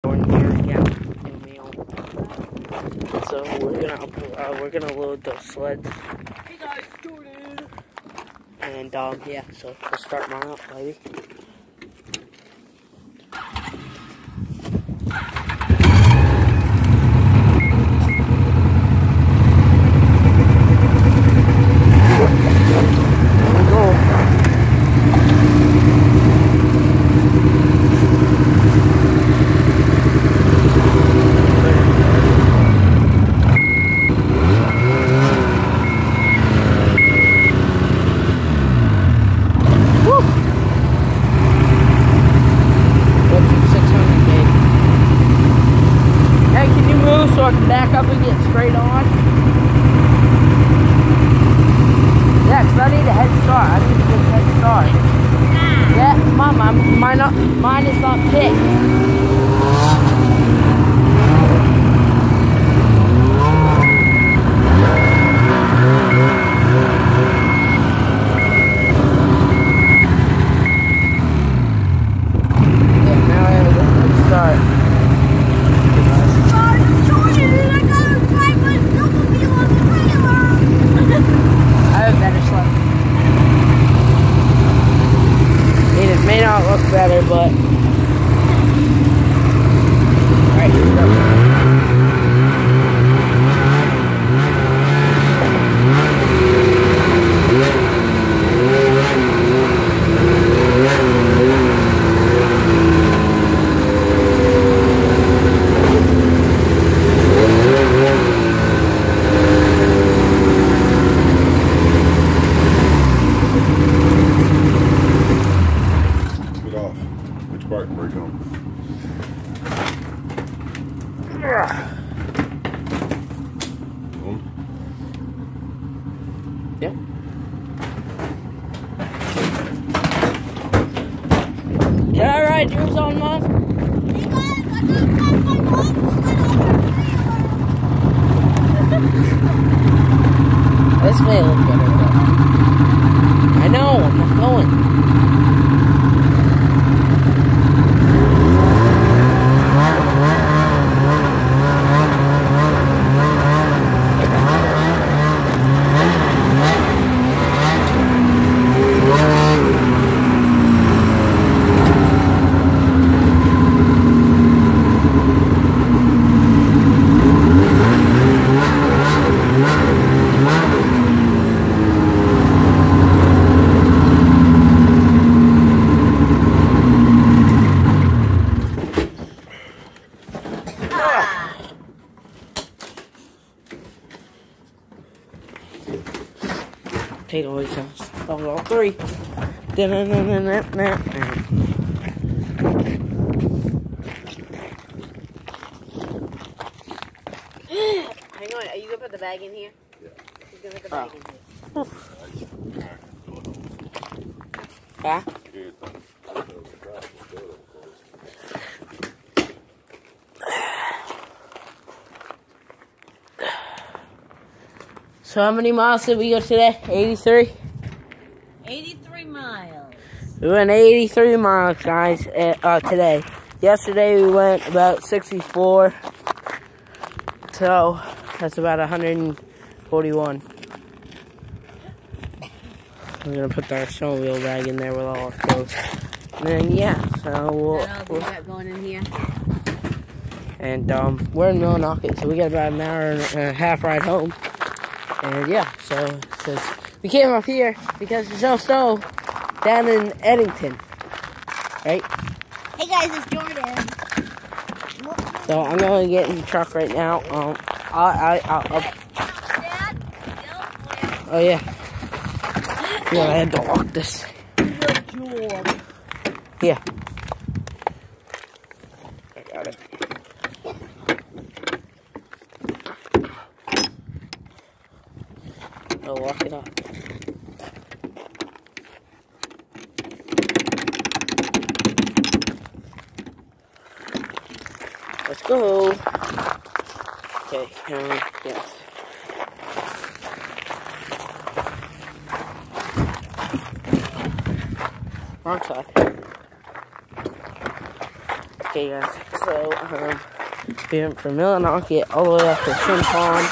So we're gonna load those sleds. Hey guys, Jordan. And yeah, so let's start mine up, baby. So I can back up and get straight on. Yeah, because I need a head start. I need a good head start. Yeah, Mom, mine is not picked. Yeah, now I have a good head start. It may not look better, but alright, here we go. Yeah. Yeah, alright, yours on, Mom? Hey guys, I got my home sled over. This may look better, though. I know, I'm not going. Potato always sounds. All three. Hang on, are you gonna put the bag in here? Yeah. He's gonna put the bag in here. Yeah? So how many miles did we go today? 83? 83 miles. We went 83 miles, guys, today. Yesterday we went about 64. So that's about 141. We're gonna put our snowmobile bag in there with all our clothes. And then yeah, so we'll got going in here. And we're in Millinocket, so we got about an hour and a half ride home. And yeah, so we came up here because there's no snow down in Eddington, right? Hey guys, it's Jordan. So I'm going to get in the truck right now. I'll Dad, oh yeah. Yeah, I had to lock this. Yeah. I got it. I'll lock it up. Let's go. Okay, yes. Wrong side. Okay, guys. So, we went from Millinocket all the way up to Shin Pond.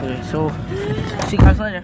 Okay, so see you guys later.